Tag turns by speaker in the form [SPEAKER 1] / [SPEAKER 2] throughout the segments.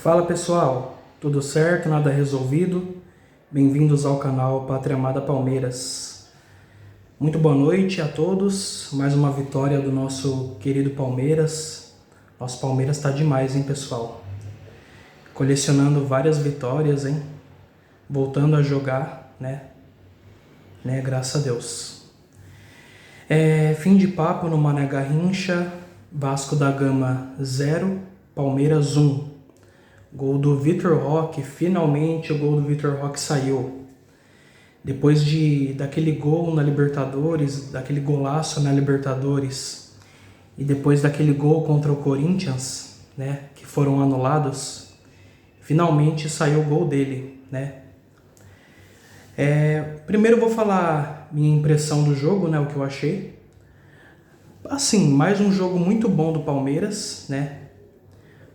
[SPEAKER 1] Fala pessoal, tudo certo? Nada resolvido? Bem-vindos ao canal Pátria Amada Palmeiras. Muito boa noite a todos, mais uma vitória do nosso querido Palmeiras. Nosso Palmeiras tá demais, hein pessoal? Colecionando várias vitórias, hein? Voltando a jogar, né? Graças a Deus. Fim de papo no Mané Garrincha, Vasco da Gama 0, Palmeiras 1. Gol do Vitor Roque, finalmente o gol do Vitor Roque saiu. Depois daquele gol na Libertadores, daquele golaço na Libertadores, e depois daquele gol contra o Corinthians, né, que foram anulados, finalmente saiu o gol dele, né. Primeiro eu vou falar minha impressão do jogo, né, o que eu achei. Assim, mais um jogo muito bom do Palmeiras, né.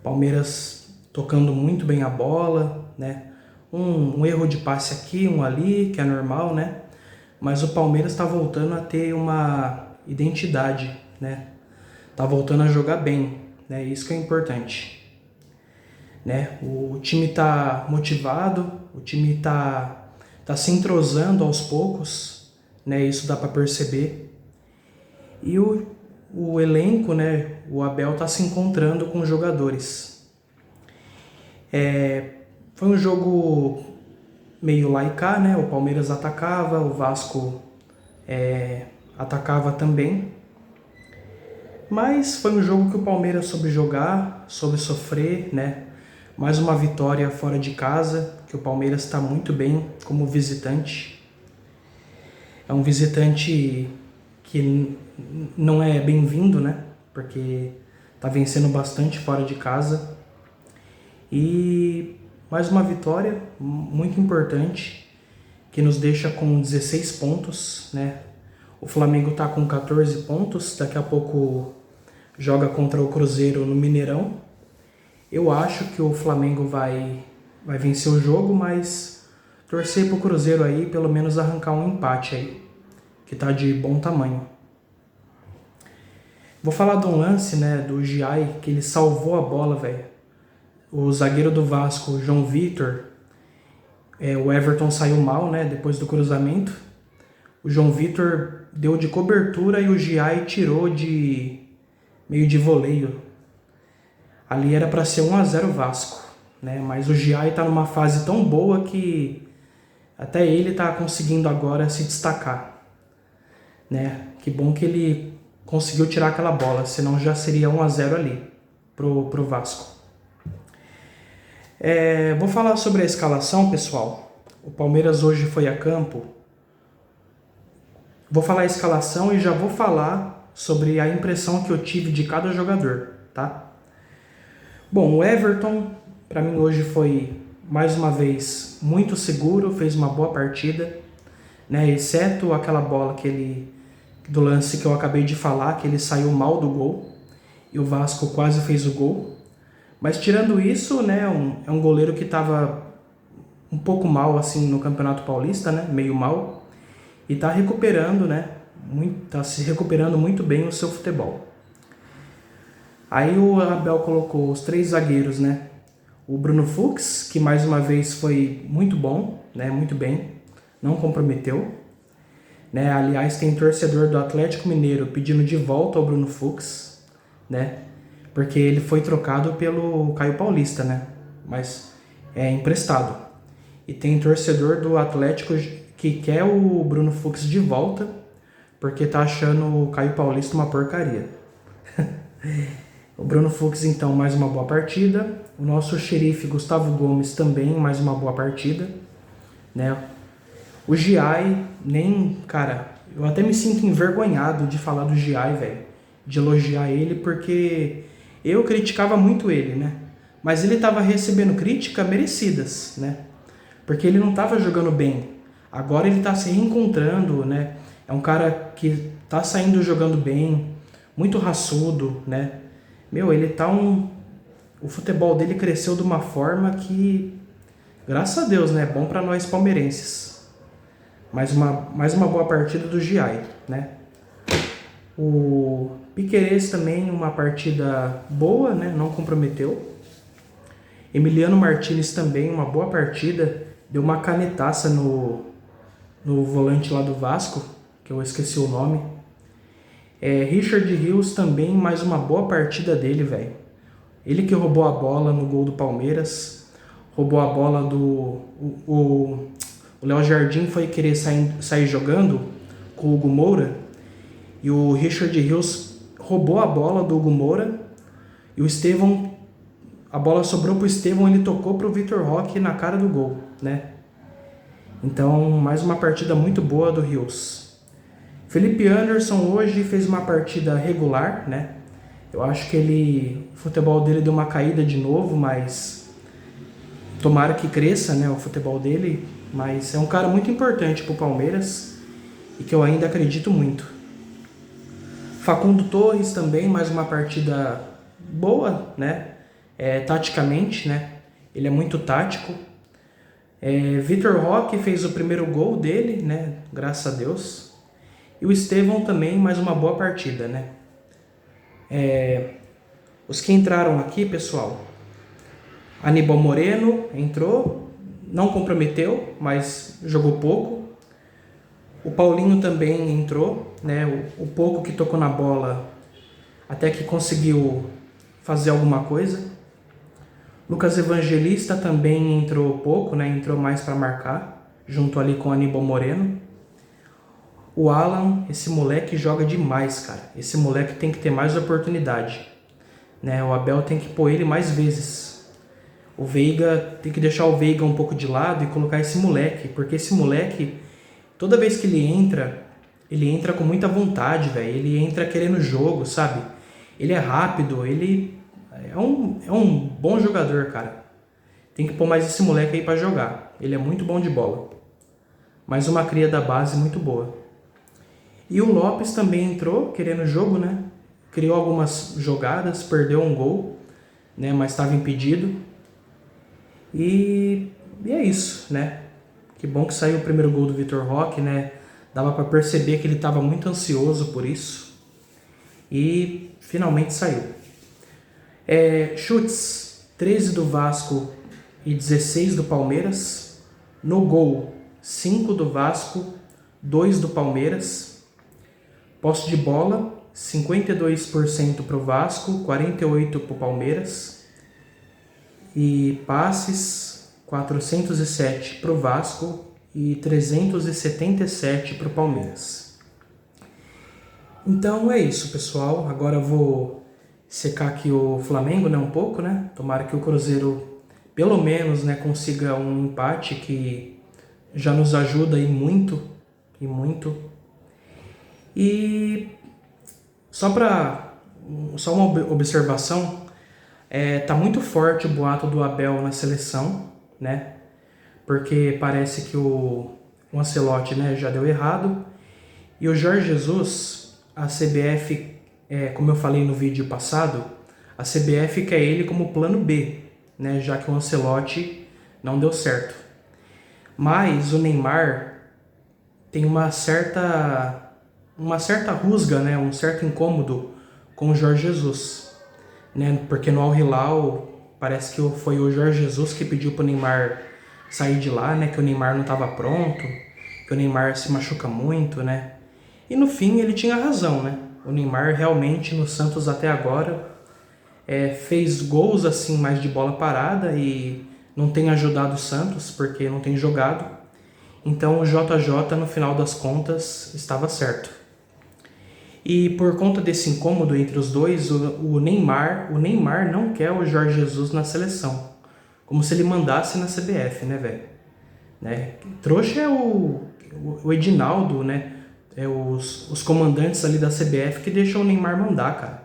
[SPEAKER 1] Palmeiras tocando muito bem a bola, né? Um erro de passe aqui, um ali, que é normal, né? Mas o Palmeiras está voltando a ter uma identidade, né? Tá voltando a jogar bem, né? Isso que é importante, né? O time tá motivado, o time tá se entrosando aos poucos, né? Isso dá para perceber. E o elenco, né? O Abel tá se encontrando com os jogadores. Foi um jogo meio lá e cá, né? O Palmeiras atacava, o Vasco atacava também. Mas foi um jogo que o Palmeiras soube jogar, soube sofrer, né? Mais uma vitória fora de casa, que o Palmeiras está muito bem como visitante. É um visitante que não é bem-vindo, né? Porque tá vencendo bastante fora de casa. E mais uma vitória muito importante, que nos deixa com 16 pontos, né? O Flamengo tá com 14 pontos, daqui a pouco joga contra o Cruzeiro no Mineirão. Eu acho que o Flamengo vai vencer o jogo, mas torcer pro Cruzeiro aí, pelo menos arrancar um empate aí, que tá de bom tamanho. Vou falar de um lance, né, do Giai, que ele salvou a bola, velho. O zagueiro do Vasco, João Vitor, o Everton saiu mal, né, depois do cruzamento. O João Vitor deu de cobertura e o Giai tirou meio de voleio. Ali era para ser 1-0 Vasco, né, mas o Giai tá numa fase tão boa que até ele tá conseguindo agora se destacar, né? Que bom que ele conseguiu tirar aquela bola, senão já seria 1-0 ali pro Vasco. Vou falar sobre a escalação, pessoal. O Palmeiras hoje foi a campo. Vou falar a escalação e já vou falar sobre a impressão que eu tive de cada jogador, tá? Bom, o Everton, para mim hoje foi, mais uma vez, muito seguro, fez uma boa partida, né? Exceto aquela bola do lance que eu acabei de falar, que ele saiu mal do gol e o Vasco quase fez o gol. Mas tirando isso, né, é um goleiro que estava um pouco mal assim no Campeonato Paulista, né, meio mal, e está recuperando, né, tá se recuperando muito bem o seu futebol. Aí o Abel colocou os 3 zagueiros, né, o Bruno Fux, que mais uma vez foi muito bom, né, muito bem, não comprometeu, né, aliás tem torcedor do Atlético Mineiro pedindo de volta o Bruno Fux, né, porque ele foi trocado pelo Caio Paulista, né? Mas é emprestado. E tem torcedor do Atlético que quer o Bruno Fux de volta, porque tá achando o Caio Paulista uma porcaria. O Bruno Fux, então, mais uma boa partida. O nosso xerife Gustavo Gomes também, mais uma boa partida, né? O Giai, cara, eu até me sinto envergonhado de falar do Giai, velho. De elogiar ele, porque eu criticava muito ele, né? Mas ele estava recebendo críticas merecidas, né? Porque ele não estava jogando bem. Agora ele está se reencontrando, né? É um cara que está saindo jogando bem, muito raçudo, né? Ele tá o futebol dele cresceu de uma forma que, graças a Deus, né? É bom para nós palmeirenses. Mais uma boa partida do Giai, né? O Piquerez também, uma partida boa, né? Não comprometeu. Emiliano Martinez também, uma boa partida, deu uma canetaça no volante lá do Vasco, que eu esqueci o nome. Richard Rios também, mais uma boa partida dele, velho. Ele que roubou a bola no gol do Palmeiras, roubou a bola o Léo Jardim foi querer sair jogando com o Hugo Moura, e o Richard Rios roubou a bola do Hugo Moura, e o Estevão, a bola sobrou pro Estevão, ele tocou pro Vitor Roque na cara do gol, né? Então, mais uma partida muito boa do Rios. Felipe Anderson hoje fez uma partida regular, né? Eu acho que o futebol dele deu uma caída de novo, mas tomara que cresça, né, o futebol dele. Mas é um cara muito importante pro Palmeiras e que eu ainda acredito muito. Facundo Torres também, mais uma partida boa, né? Taticamente, né? Ele é muito tático. Vitor Roque fez o primeiro gol dele, né? Graças a Deus. E o Estevão também, mais uma boa partida, né? Os que entraram aqui, pessoal. Aníbal Moreno entrou, não comprometeu, mas jogou pouco. O Paulinho também entrou, né? O pouco que tocou na bola, até que conseguiu fazer alguma coisa. Lucas Evangelista também entrou pouco, né? Entrou mais para marcar, junto ali com o Aníbal Moreno. O Alan, esse moleque joga demais, cara. Esse moleque tem que ter mais oportunidade, né? O Abel tem que pôr ele mais vezes. O Veiga, tem que deixar o Veiga um pouco de lado e colocar esse moleque, porque esse moleque, toda vez que ele entra com muita vontade, velho. Ele entra querendo jogo, sabe? Ele é rápido, ele é um bom jogador, cara. Tem que pôr mais esse moleque aí pra jogar. Ele é muito bom de bola. Mais uma cria da base muito boa. E o Lopes também entrou querendo jogo, né? Criou algumas jogadas, perdeu um gol, né? Mas estava impedido. E é isso, né? Que bom que saiu o primeiro gol do Vitor Roque, né? Dava para perceber que ele estava muito ansioso por isso. E finalmente saiu. Chutes, 13 do Vasco e 16 do Palmeiras. No gol, 5 do Vasco, 2 do Palmeiras. Posse de bola, 52% para o Vasco, 48% para o Palmeiras. E passes, 407 para o Vasco e 377 para o Palmeiras. Então é isso, pessoal. Agora eu vou secar aqui o Flamengo, né, um pouco, né? Tomara que o Cruzeiro, pelo menos, né, consiga um empate que já nos ajuda aí muito, e muito. E só uma observação, tá muito forte o boato do Abel na seleção, né? Porque parece que o Ancelotti, né, já deu errado. E o Jorge Jesus, a CBF, como eu falei no vídeo passado, a CBF quer ele como plano B, né, já que o Ancelotti não deu certo. Mas o Neymar tem uma certa rusga, né, um certo incômodo com o Jorge Jesus, né, porque no Al Hilal parece que foi o Jorge Jesus que pediu para o Neymar sair de lá, né, que o Neymar não estava pronto, que o Neymar se machuca muito, né, e no fim ele tinha razão, né, o Neymar realmente no Santos até agora fez gols assim mais de bola parada e não tem ajudado o Santos porque não tem jogado, então o JJ no final das contas estava certo. E por conta desse incômodo entre os dois, o Neymar não quer o Jorge Jesus na seleção. Como se ele mandasse na CBF, né, velho? Né? Trouxa é o Edinaldo, né? Os comandantes ali da CBF que deixam o Neymar mandar, cara.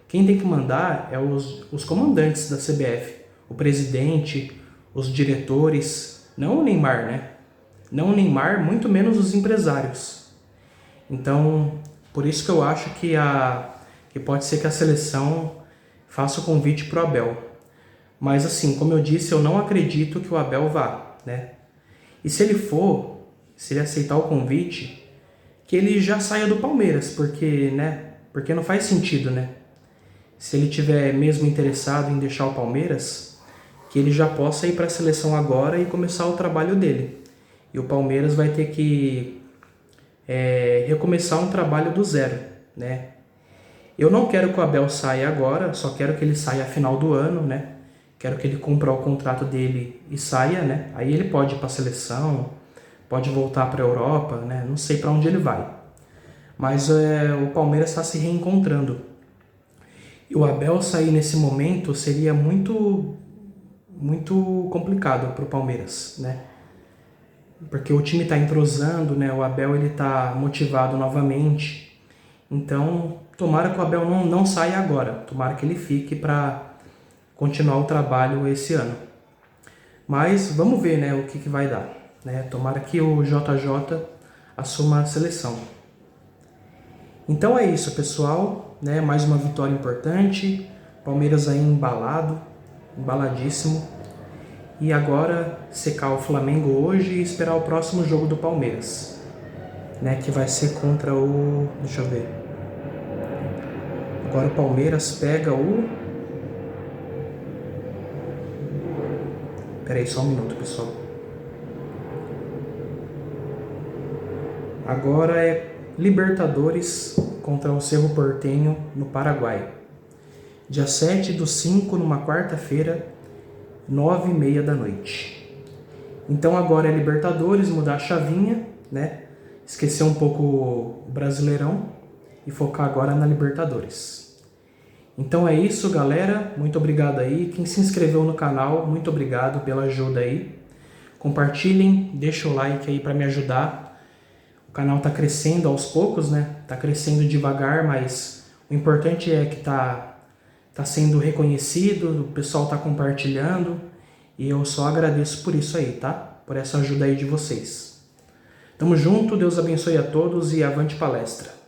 [SPEAKER 1] Quem tem que mandar é os comandantes da CBF. O presidente, os diretores, não o Neymar, né? Não o Neymar, muito menos os empresários. Então, por isso que eu acho que pode ser que a seleção faça o convite para o Abel. Mas assim, como eu disse, eu não acredito que o Abel vá, né? E se ele aceitar o convite, que ele já saia do Palmeiras, porque não faz sentido, né? Se ele tiver mesmo interessado em deixar o Palmeiras, que ele já possa ir para a seleção agora e começar o trabalho dele. E o Palmeiras vai ter que recomeçar um trabalho do zero, né? Eu não quero que o Abel saia agora, só quero que ele saia a final do ano, né? Quero que ele cumpra o contrato dele e saia, né? Aí ele pode ir para a seleção, pode voltar para a Europa, né? Não sei para onde ele vai. Mas o Palmeiras está se reencontrando. E o Abel sair nesse momento seria muito complicado para o Palmeiras, né? Porque o time está entrosando, né? O Abel ele está motivado novamente. Então, tomara que o Abel não saia agora. Tomara que ele fique para continuar o trabalho esse ano. Mas vamos ver, né, o que vai dar, né? Tomara que o JJ assuma a seleção. Então é isso, pessoal, né? Mais uma vitória importante. Palmeiras aí embaladíssimo. E agora secar o Flamengo hoje e esperar o próximo jogo do Palmeiras, né? Que vai ser contra o... Deixa eu ver. Agora o Palmeiras pega o... Pera aí, só um minuto, pessoal. Agora é Libertadores contra o Cerro Porteño no Paraguai. Dia 7/5, numa quarta-feira, 9h30 da noite. Então agora é Libertadores, mudar a chavinha, né? Esquecer um pouco o Brasileirão e focar agora na Libertadores. Então é isso, galera. Muito obrigado aí. Quem se inscreveu no canal, muito obrigado pela ajuda aí. Compartilhem, deixa o like aí para me ajudar. O canal tá crescendo aos poucos, né? Tá crescendo devagar, mas o importante é que tá sendo reconhecido, o pessoal tá compartilhando e eu só agradeço por isso aí, tá? Por essa ajuda aí de vocês. Tamo junto, Deus abençoe a todos e avante palestra.